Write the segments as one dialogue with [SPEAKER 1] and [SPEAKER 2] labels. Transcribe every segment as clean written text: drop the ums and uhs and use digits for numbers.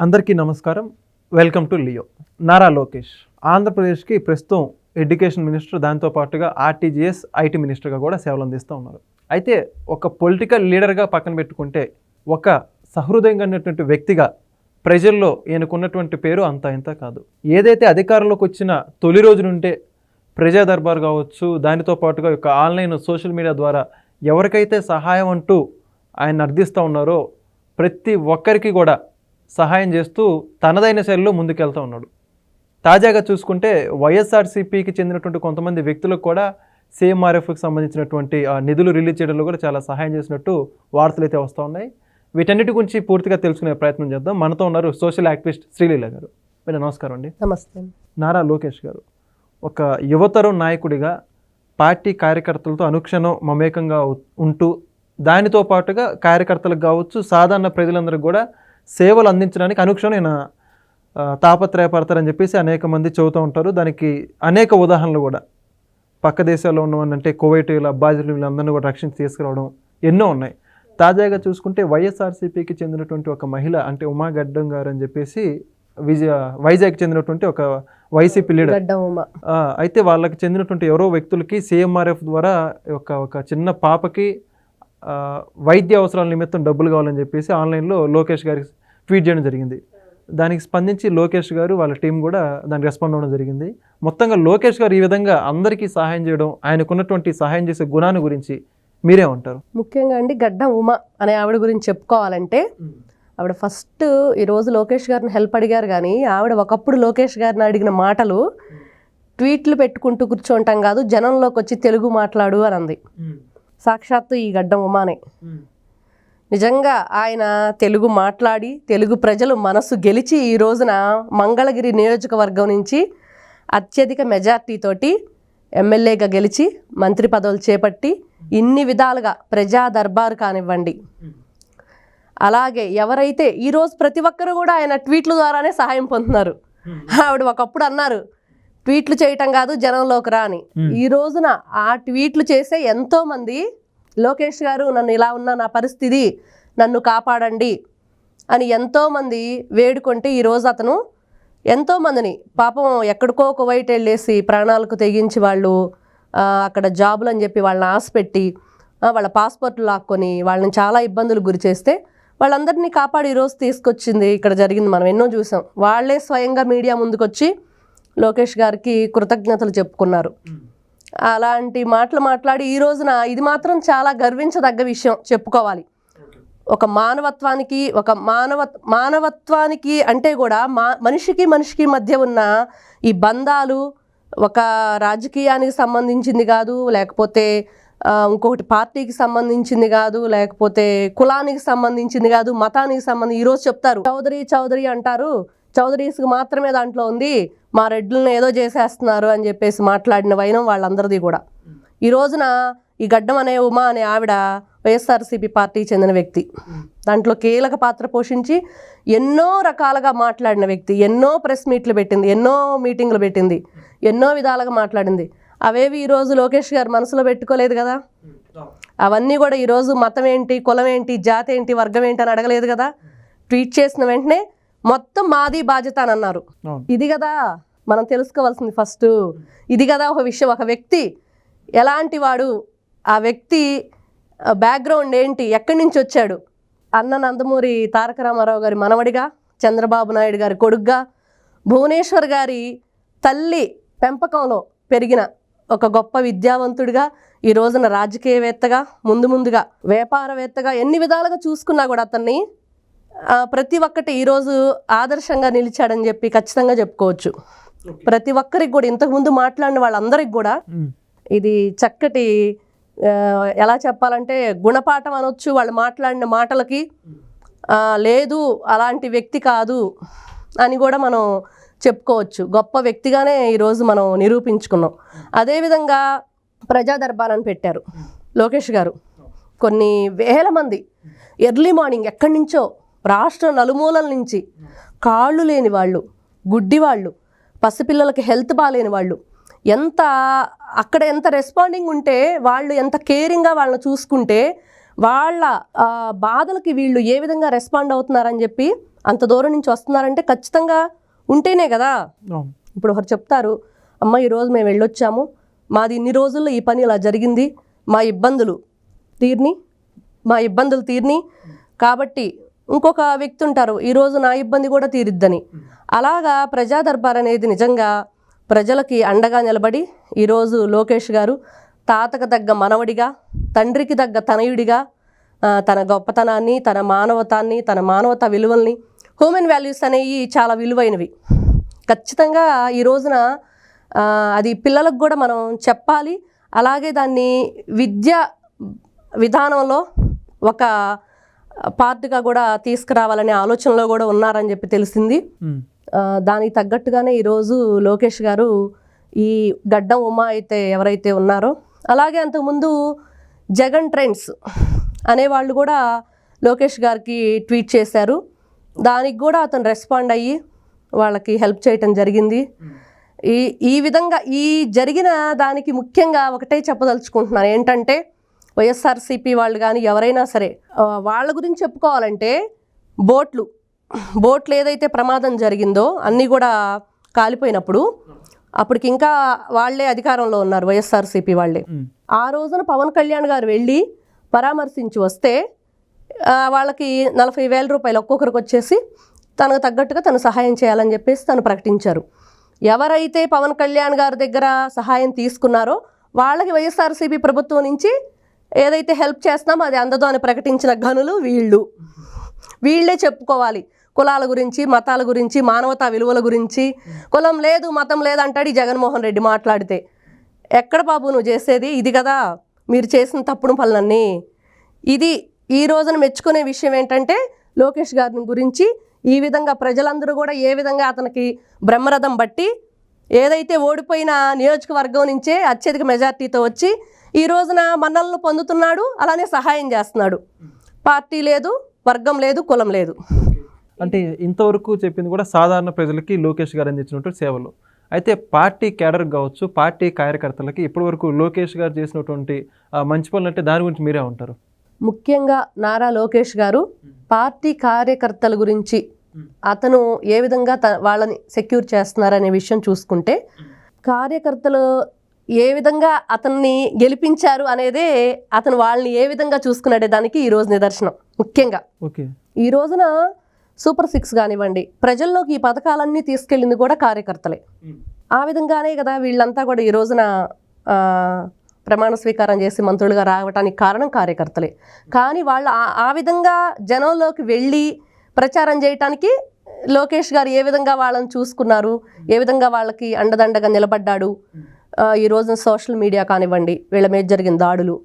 [SPEAKER 1] అందరికీ నమస్కారం. Welcome to Leo. Nara Lokesh ఆంధ్రప్రదేశ్కి ప్రస్తుతం ఎడ్యుకేషన్ మినిస్టర్, దాంతో పాటుగా ఆర్టీజీఎస్ ఐటీ మినిస్టర్గా కూడా సేవలు అందిస్తూ ఉన్నారు. అయితే ఒక పొలిటికల్ లీడర్గా పక్కన పెట్టుకుంటే ఒక సహృదయంగా ఉన్నటువంటి వ్యక్తిగా ప్రజల్లో ఈయనకున్నటువంటి పేరు అంతా ఇంత కాదు. ఏదైతే అధికారంలోకి వచ్చిన తొలి రోజు నుండే ప్రజా దర్బార్ కావచ్చు, దానితో పాటుగా ఒక ఆన్లైన్ సోషల్ మీడియా ద్వారా ఎవరికైతే సహాయం అంటూ ఆయన అర్థిస్తూ ఉన్నారో ప్రతి ఒక్కరికి కూడా సహాయం చేస్తూ తనదైన శైలిలో ముందుకెళ్తూ ఉన్నాడు. తాజాగా చూసుకుంటే వైఎస్ఆర్సీపీకి చెందినటువంటి కొంతమంది వ్యక్తులకు కూడా సిఎంఆర్ఎఫ్కి సంబంధించినటువంటి నిధులు రిలీజ్ చేయడంలో కూడా చాలా సహాయం చేసినట్టు వార్తలు అయితే వస్తూ ఉన్నాయి. వీటన్నిటి గురించి పూర్తిగా తెలుసుకునే ప్రయత్నం చేద్దాం. మనతో ఉన్నారు సోషల్ యాక్టివిస్ట్ శ్రీలీల గారు. మీరు నమస్కారం అండి.
[SPEAKER 2] నమస్తే.
[SPEAKER 1] నారా లోకేష్ గారు ఒక యువతరం నాయకుడిగా పార్టీ కార్యకర్తలతో అనుక్షణం మమేకంగా ఉంటూ దానితో పాటుగా కార్యకర్తలకు కావచ్చు, సాధారణ ప్రజలందరికీ కూడా సేవలు అందించడానికి అనుక్షణం ఆయన తాపత్రయపడతారని చెప్పేసి అనేక మంది చెబుతూ ఉంటారు. దానికి అనేక ఉదాహరణలు కూడా పక్క దేశాల్లో ఉన్నవంటే కువైట్, అబ్బాజీలు వీళ్ళందరినీ కూడా రక్షించి తీసుకురావడం ఎన్నో ఉన్నాయి. తాజాగా చూసుకుంటే వైఎస్ఆర్సీపీకి చెందినటువంటి ఒక మహిళ అంటే ఉమా గడ్డం గారు అని చెప్పేసి వైజాగ్కి చెందినటువంటి ఒక వైసీపీ లీడర్, అయితే వాళ్ళకి చెందినటువంటి ఎవరో వ్యక్తులకి సిఎంఆర్ఎఫ్ ద్వారా ఒక చిన్న పాపకి వైద్య అవసరాల నిమిత్తం డబ్బులు కావాలని చెప్పేసి ఆన్లైన్లో లోకేష్ గారికి ట్వీట్ చేయడం జరిగింది. దానికి స్పందించి లోకేష్ గారు వాళ్ళ టీం కూడా దానికి రెస్పాండ్ అవ్వడం జరిగింది. మొత్తంగా లోకేష్ గారు ఈ విధంగా అందరికీ సహాయం చేయడం, ఆయనకున్నటువంటి సహాయం చేసే గుణాన్ని గురించి మీరేమంటారు?
[SPEAKER 2] ముఖ్యంగా అండి గడ్డం ఉమా అనే ఆవిడ గురించి చెప్పుకోవాలంటే, ఆవిడ ఫస్ట్ ఈరోజు లోకేష్ గారిని హెల్ప్ అడిగారు, కానీ ఆవిడ ఒకప్పుడు లోకేష్ గారిని అడిగిన మాటలు ట్వీట్లు పెట్టుకుంటూ కూర్చోంటాం కాదు, జనంలోకి వచ్చి తెలుగు మాట్లాడు అని అంది. సాక్షాత్తు ఈ గడ్డం ఉమానే. నిజంగా ఆయన తెలుగు మాట్లాడి తెలుగు ప్రజలు మనసు గెలిచి ఈ రోజున మంగళగిరి నియోజకవర్గం నుంచి అత్యధిక మెజార్టీతోటి ఎమ్మెల్యేగా గెలిచి మంత్రి పదవులు చేపట్టి ఇన్ని విధాలుగా ప్రజా దర్బారు కానివ్వండి, అలాగే ఎవరైతే ఈరోజు ప్రతి ఒక్కరు కూడా ఆయన ట్వీట్ల ద్వారానే సహాయం పొందుతున్నారు. ఆవిడ ఒకప్పుడు అన్నారు ట్వీట్లు చేయటం కాదు జనంలోకి రా అని. ఈ రోజున ఆ ట్వీట్లు చేసే ఎంతోమంది లోకేష్ గారు నన్ను ఇలా ఉన్న నా పరిస్థితి నన్ను కాపాడండి అని ఎంతోమంది వేడుకుంటే ఈరోజు అతను ఎంతోమందిని పాపం ఎక్కడికో కువైట్ వెళ్ళేసి ప్రాణాలకు తెగించి వాళ్ళు అక్కడ జాబులు అని చెప్పి వాళ్ళని ఆశపెట్టి వాళ్ళ పాస్పోర్ట్లు లాక్కొని వాళ్ళని చాలా ఇబ్బందులు గురి చేస్తే వాళ్ళందరినీ కాపాడి ఈరోజు తీసుకొచ్చింది ఇక్కడ జరిగింది. మనం ఎన్నో చూసాం. వాళ్ళే స్వయంగా మీడియా ముందుకొచ్చి లోకేష్ గారికి కృతజ్ఞతలు చెప్పుకున్నారు. అలాంటి మాటలు మాట్లాడి ఈ రోజున ఇది మాత్రం చాలా గర్వించదగ్గ విషయం చెప్పుకోవాలి. ఒక మానవత్వానికి అంటే కూడా మనిషికి మధ్య ఉన్న ఈ బంధాలు ఒక రాజకీయానికి సంబంధించింది కాదు, లేకపోతే ఇంకొకటి పార్టీకి సంబంధించింది కాదు, లేకపోతే కులానికి సంబంధించింది కాదు, మతానికి సంబంధించి ఈరోజు చెప్తారు చౌదరి అంటారు, చౌదరీస్కి మాత్రమే దాంట్లో ఉంది, మా రెడ్లను ఏదో చేసేస్తున్నారు అని చెప్పేసి మాట్లాడిన వైనం వాళ్ళందరిది కూడా. ఈ రోజున ఈ గడ్డం అనే ఉమా అనే ఆవిడ వైఎస్ఆర్సీపీ పార్టీకి చెందిన వ్యక్తి, దాంట్లో కీలక పాత్ర పోషించి ఎన్నో రకాలుగా మాట్లాడిన వ్యక్తి, ఎన్నో ప్రెస్ మీట్లు పెట్టింది, ఎన్నో మీటింగ్లు పెట్టింది, ఎన్నో విధాలుగా మాట్లాడింది. అవేవి ఈరోజు లోకేష్ గారు మనసులో పెట్టుకోలేదు కదా. అవన్నీ కూడా ఈరోజు మతం ఏంటి, కులం ఏంటి, జాతి ఏంటి, వర్గం ఏంటి అని అడగలేదు కదా. ట్వీట్ చేసిన వెంటనే మొత్తం మాది బాధ్యత అని అన్నారు. ఇది కదా మనం తెలుసుకోవాల్సింది ఫస్ట్. ఇది కదా ఒక విషయం, ఒక వ్యక్తి ఎలాంటి వాడు, ఆ వ్యక్తి బ్యాక్గ్రౌండ్ ఏంటి, ఎక్కడి నుంచి వచ్చాడు. అన్న నందమూరి తారక రామారావు గారి మనవడిగా, చంద్రబాబు నాయుడు గారి కొడుగ్గా, భువనేశ్వర్ గారి తల్లి పెంపకంలో పెరిగిన ఒక గొప్ప విద్యావంతుడిగా, ఈ రోజున రాజకీయవేత్తగా, ముందుగా వ్యాపారవేత్తగా ఎన్ని విధాలుగా చూసుకున్నా కూడా అతన్ని ప్రతి ఒక్కటి ఈరోజు ఆదర్శంగా నిలిచాడని చెప్పి ఖచ్చితంగా చెప్పుకోవచ్చు. ప్రతి ఒక్కరికి కూడా ఇంతకుముందు మాట్లాడిన వాళ్ళందరికి కూడా ఇది చక్కటి ఎలా చెప్పాలంటే గుణపాఠం అనొచ్చు. వాళ్ళు మాట్లాడిన మాటలకి లేదు అలాంటి వ్యక్తి కాదు అని కూడా మనం చెప్పుకోవచ్చు. గొప్ప వ్యక్తిగానే ఈరోజు మనం నిరూపించుకున్నాం. అదేవిధంగా ప్రజా దర్బార్ పెట్టారు లోకేష్ గారు. కొన్ని వేల మంది ఎర్లీ మార్నింగ్ ఎక్కడి నుంచో రాష్ట్రం నలుమూలల నుంచి కాళ్ళు లేని వాళ్ళు, గుడ్డి వాళ్ళు, పసిపిల్లలకి హెల్త్ బాగాలేని వాళ్ళు, అక్కడ ఎంత రెస్పాండింగ్ ఉంటే, వాళ్ళు ఎంత కేరింగ్గా వాళ్ళని చూసుకుంటే వాళ్ళ బాధలకి వీళ్ళు ఏ విధంగా రెస్పాండ్ అవుతున్నారని చెప్పి అంత దూరం నుంచి వస్తున్నారంటే ఖచ్చితంగా ఉంటేనే కదా.
[SPEAKER 1] అవును.
[SPEAKER 2] ఇప్పుడు ఒకరు చెప్తారు, అమ్మ ఈరోజు మేము వెళ్ళొచ్చాము, మాది ఇన్ని రోజుల్లో ఈ పని ఇలా జరిగింది, మా ఇబ్బందులు తీరిని కాబట్టి ఇంకొక వ్యక్తి ఉంటారు, ఈరోజు నా ఇబ్బంది కూడా తీరిద్దని. అలాగా ప్రజా దర్బార్ అనేది నిజంగా ప్రజలకి అండగా నిలబడి ఈరోజు లోకేష్ గారు తాతకు తగ్గ మనవడిగా, తండ్రికి తగ్గ తనయుడిగా తన గొప్పతనాన్ని, తన మానవతాన్ని, తన మానవతా విలువల్ని, హ్యూమన్ వాల్యూస్ అనేవి చాలా విలువైనవి. ఖచ్చితంగా ఈ రోజున అది పిల్లలకు కూడా మనం చెప్పాలి. అలాగే దాన్ని విద్యా విధానంలో ఒక పార్ట్గా కూడా తీసుకురావాలనే ఆలోచనలో కూడా ఉన్నారని చెప్పి తెలిసింది. దానికి తగ్గట్టుగానే ఈరోజు లోకేష్ గారు ఈ గడ్డం ఉమా అయితే ఎవరైతే ఉన్నారో, అలాగే అంతకుముందు జగన్ ట్రెండ్స్ అనేవాళ్ళు కూడా లోకేష్ గారికి ట్వీట్ చేశారు. దానికి కూడా అతను రెస్పాండ్ అయ్యి వాళ్ళకి హెల్ప్ చేయటం జరిగింది. ఈ విధంగా ఈ జరిగిన దానికి ముఖ్యంగా ఒకటే చెప్పదలుచుకుంటున్నాను, ఏంటంటే వైఎస్ఆర్సీపీ వాళ్ళు కానీ ఎవరైనా సరే వాళ్ళ గురించి చెప్పుకోవాలంటే బోట్లు ఏదైతే ప్రమాదం జరిగిందో అన్నీ కూడా కాలిపోయినప్పుడు అప్పటికి ఇంకా వాళ్ళే అధికారంలో ఉన్నారు, వైఎస్ఆర్సీపీ వాళ్ళే. ఆ రోజున పవన్ కళ్యాణ్ గారు వెళ్ళి పరామర్శించి వస్తే వాళ్ళకి 40,000 రూపాయలు ఒక్కొక్కరికి వచ్చేసి తనకు తగ్గట్టుగా తను సహాయం చేయాలని చెప్పేసి తను ప్రకటించారు. ఎవరైతే పవన్ కళ్యాణ్ గారి దగ్గర సహాయం తీసుకున్నారో వాళ్ళకి వైఎస్ఆర్సీపీ ప్రభుత్వం నుంచి ఏదైతే హెల్ప్ చేస్తున్నామో అది అందదో అని ప్రకటించిన ఘనులు వీళ్ళే చెప్పుకోవాలి. కులాల గురించి, మతాల గురించి, మానవతా విలువల గురించి, కులం లేదు మతం లేదు అంటాడు ఈ జగన్మోహన్ రెడ్డి మాట్లాడితే. ఎక్కడ బాబు నువ్వు చేసేది ఇది కదా, మీరు చేసిన తప్పుడు పనులన్నీ. ఇది ఈ రోజున మెచ్చుకునే విషయం ఏంటంటే లోకేష్ గారిని గురించి ఈ విధంగా ప్రజలందరూ కూడా ఏ విధంగా అతనికి బ్రహ్మరథం బట్టి ఏదైతే ఓడిపోయిన నియోజకవర్గం నుంచే అత్యధిక మెజార్టీతో వచ్చి ఈ రోజున మన్నలను పొందుతున్నాడు, అలానే సహాయం చేస్తున్నాడు. పార్టీ లేదు, వర్గం లేదు, కులం లేదు.
[SPEAKER 1] అంటే ఇంతవరకు చెప్పింది కూడా సాధారణ ప్రజలకి లోకేష్ గారు అందించినటువంటి సేవలు. అయితే పార్టీ క్యాడర్ కావచ్చు, పార్టీ కార్యకర్తలకి ఇప్పటివరకు లోకేష్ గారు చేసినటువంటి మంచి పనులు అంటే దాని గురించి మీరే ఉంటారు?
[SPEAKER 2] ముఖ్యంగా నారా లోకేష్ గారు పార్టీ కార్యకర్తల గురించి అతను ఏ విధంగా వాళ్ళని సెక్యూర్ చేస్తున్నారనే విషయం చూసుకుంటే, కార్యకర్తలు ఏ విధంగా అతన్ని గెలిపించారు అనేదే అతను వాళ్ళని ఏ విధంగా చూసుకున్నాడే దానికి ఈరోజు నిదర్శనం. ముఖ్యంగా ఈ రోజున సూపర్ 6 కానివ్వండి, ప్రజల్లోకి ఈ పథకాలన్నీ తీసుకెళ్ళింది కూడా కార్యకర్తలే. ఆ విధంగానే కదా వీళ్ళంతా కూడా ఈ రోజున ప్రమాణ స్వీకారం చేసి మంత్రులుగా రావడానికి కారణం కార్యకర్తలే. కానీ వాళ్ళు ఆ విధంగా జనంలోకి వెళ్ళి ప్రచారం చేయటానికి లోకేష్ గారు ఏ విధంగా వాళ్ళని చూసుకున్నారు, ఏ విధంగా వాళ్ళకి అండదండగా నిలబడ్డాడు. ఈ రోజున సోషల్ మీడియా కానివ్వండి, వీళ్ళ మీద జరిగిన దాడులు,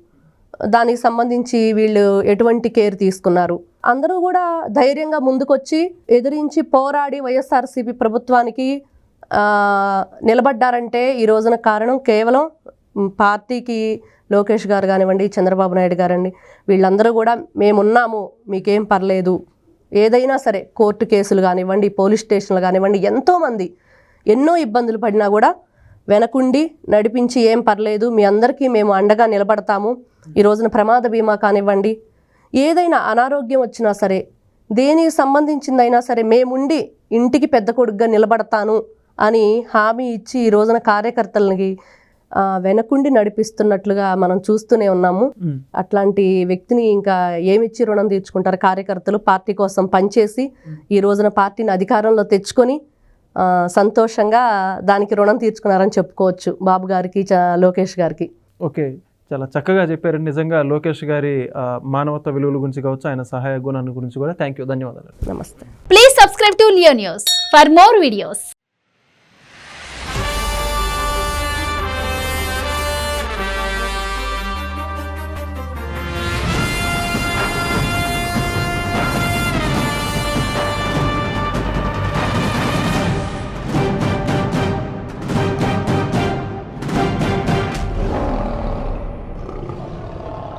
[SPEAKER 2] దానికి సంబంధించి వీళ్ళు ఎటువంటి కేర్ తీసుకున్నారు. అందరూ కూడా ధైర్యంగా ముందుకొచ్చి ఎదిరించి పోరాడి వైఎస్ఆర్సీపీ ప్రభుత్వానికి నిలబడ్డారంటే ఈ రోజున కారణం కేవలం పార్టీకి లోకేష్ గారు కానివ్వండి, చంద్రబాబు నాయుడు గారండి, వీళ్ళందరూ కూడా మేమున్నాము, మీకేం పర్లేదు, ఏదైనా సరే కోర్టు కేసులు కానివ్వండి, పోలీస్ స్టేషన్లు కానివ్వండి, ఎంతోమంది ఎన్నో ఇబ్బందులు పడినా కూడా వెనకుండి నడిపించి ఏం పర్లేదు, మీ అందరికీ మేము అండగా నిలబడతాము. ఈ రోజున ప్రమాద బీమా కానివ్వండి, ఏదైనా అనారోగ్యం వచ్చినా సరే, దేనికి సంబంధించిందైనా సరే మేముండి ఇంటికి పెద్ద కొడుకుగా నిలబడతాను అని హామీ ఇచ్చి ఈ రోజున కార్యకర్తలకి వెనకుండి నడిపిస్తున్నట్లుగా మనం చూస్తూనే ఉన్నాము. అట్లాంటి వ్యక్తిని ఇంకా ఏమిచ్చి రుణం తీర్చుకుంటారు? కార్యకర్తలు పార్టీ కోసం పనిచేసి ఈ రోజున పార్టీని అధికారంలో తెచ్చుకొని సంతోషంగా దానికి రుణం తీర్చుకున్నారని చెప్పుకోవచ్చు బాబు గారికి, లోకేష్ గారికి.
[SPEAKER 1] ఓకే, చాలా చక్కగా చెప్పారు. నిజంగా లోకేష్ గారి మానవతా విలువల గురించి కావచ్చు, ఆయన సహాయ గుణాన్ని గురించి కూడా. థ్యాంక్ యూ, ధన్యవాదాలు.
[SPEAKER 2] నమస్తే.
[SPEAKER 3] Please subscribe to Leo news for more videos.